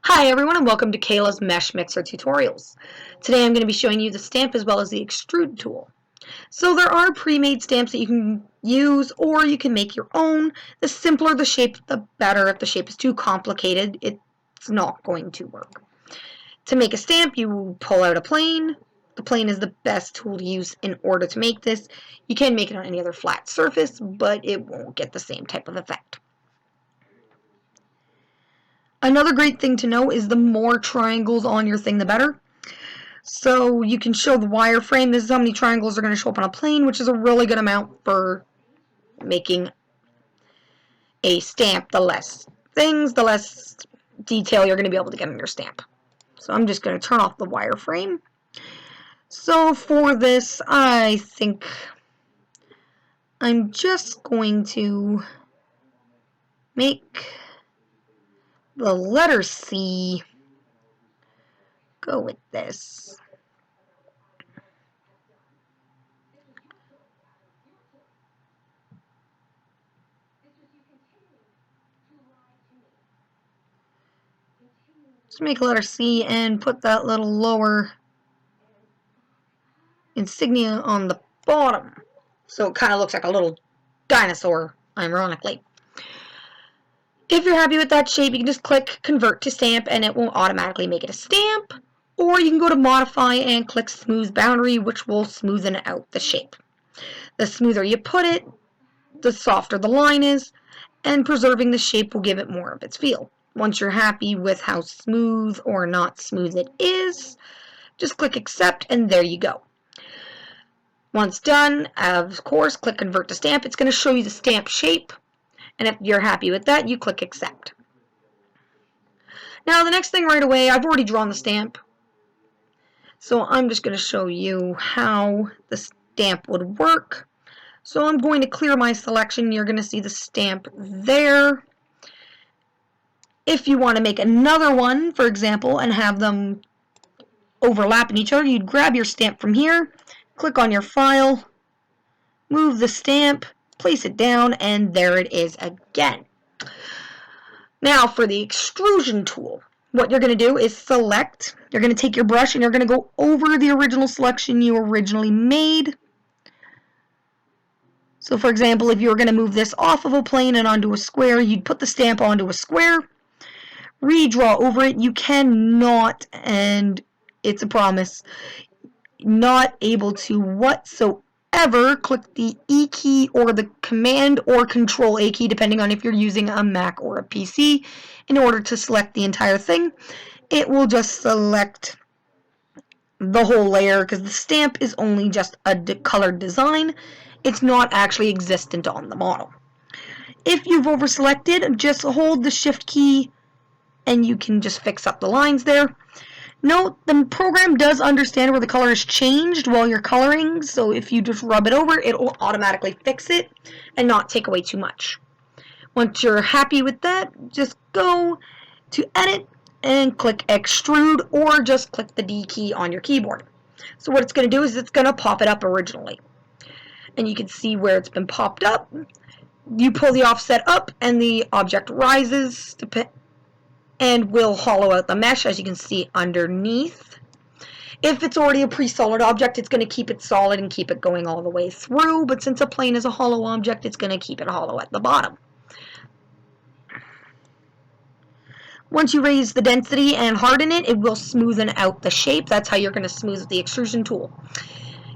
Hi everyone and welcome to Kayla's meshmixer tutorials. Today I'm going to be showing you the stamp as well as the extrude tool. So there are pre-made stamps that you can use or you can make your own. The simpler the shape, the better. If the shape is too complicated, it's not going to work. To make a stamp, you pull out a plane. The plane is the best tool to use in order to make this. You can make it on any other flat surface, but it won't get the same type of effect. Another great thing to know is the more triangles on your thing, the better. So you can show the wireframe. This is how many triangles are going to show up on a plane, which is a really good amount for making a stamp. The less things, the less detail you're going to be able to get on your stamp. So I'm just going to turn off the wireframe. So for this, I think I'm just going to make the letter C go with this. Just make a letter C and put that little lower insignia on the bottom. So it kind of looks like a little dinosaur, ironically. If you're happy with that shape, you can just click Convert to Stamp and it will automatically make it a stamp. Or you can go to Modify and click Smooth Boundary, which will smoothen out the shape. The smoother you put it, the softer the line is, and preserving the shape will give it more of its feel. Once you're happy with how smooth or not smooth it is, just click Accept and there you go. Once done, of course, click Convert to Stamp. It's going to show you the stamp shape. And if you're happy with that, you click Accept. Now, the next thing right away, I've already drawn the stamp. So I'm just going to show you how the stamp would work. So I'm going to clear my selection. You're going to see the stamp there. If you want to make another one, for example, and have them overlap in each other, you'd grab your stamp from here, click on your file, move the stamp, place it down, and there it is again. Now for the extrusion tool, what you're going to do is select, you're going to take your brush and you're going to go over the original selection you originally made. So for example, if you were going to move this off of a plane and onto a square, you'd put the stamp onto a square, redraw over it. You cannot, and it's a promise, not able to whatsoever click the E key or the Command or Control A key, depending on if you're using a Mac or a PC, in order to select the entire thing. It will just select the whole layer because the stamp is only just a colored design. It's not actually existent on the model. If you've overselected, just hold the Shift key and you can just fix up the lines there. Note, the program does understand where the color is changed while you're coloring, so if you just rub it over, it will automatically fix it and not take away too much. Once you're happy with that, just go to Edit and click Extrude, or just click the D key on your keyboard. So what it's going to do is it's going to pop it up originally. And you can see where it's been popped up. You pull the offset up and the object rises and will hollow out the mesh, as you can see underneath. If it's already a pre-solid object, it's going to keep it solid and keep it going all the way through, but since a plane is a hollow object, it's going to keep it hollow at the bottom. Once you raise the density and harden it, it will smoothen out the shape. That's how you're going to smooth with the extrusion tool.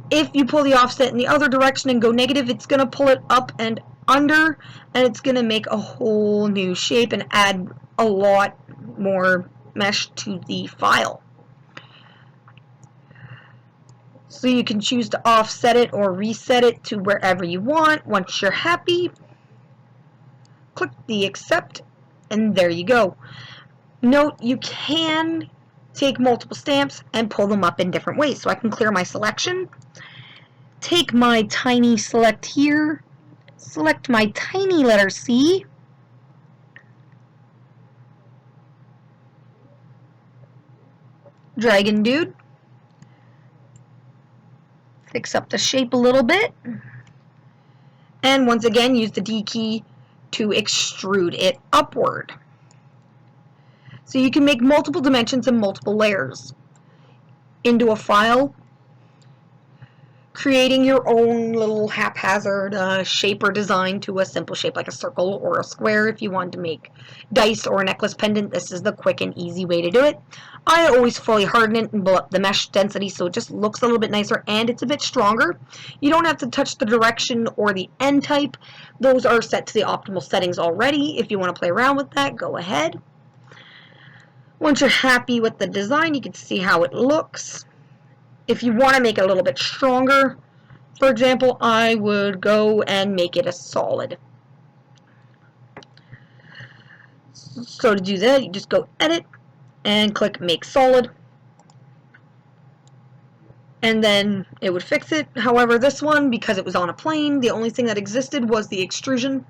If you pull the offset in the other direction and go negative, it's going to pull it up and under, and it's going to make a whole new shape and add a lot more mesh to the file. So you can choose to offset it or reset it to wherever you want. Once you're happy, click the Accept, and there you go. Note, you can take multiple stamps and pull them up in different ways. So I can clear my selection, take my tiny select here, select my tiny letter C, Dragon Dude, fix up the shape a little bit, and once again use the D key to extrude it upward. So you can make multiple dimensions and multiple layers into a file, creating your own little haphazard shape or design to a simple shape like a circle or a square. If you wanted to make dice or a necklace pendant, this is the quick and easy way to do it. I always fully harden it and blow up the mesh density so it just looks a little bit nicer and it's a bit stronger. You don't have to touch the direction or the end type. Those are set to the optimal settings already. If you want to play around with that, go ahead. Once you're happy with the design, you can see how it looks. If you want to make it a little bit stronger, for example, I would go and make it a solid. So to do that, you just go Edit and click Make Solid. And then it would fix it. However, this one, because it was on a plane, the only thing that existed was the extrusion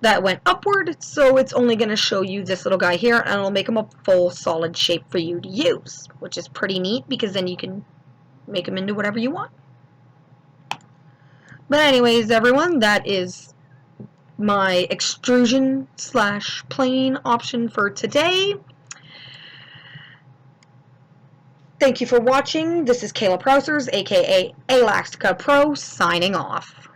that went upward, so it's only going to show you this little guy here, and it'll make him a full solid shape for you to use, which is pretty neat because then you can make them into whatever you want. But anyways, everyone, that is my extrusion / plane option for today. Thank you for watching. This is Kayla Prousers, aka Elastica Pro, signing off.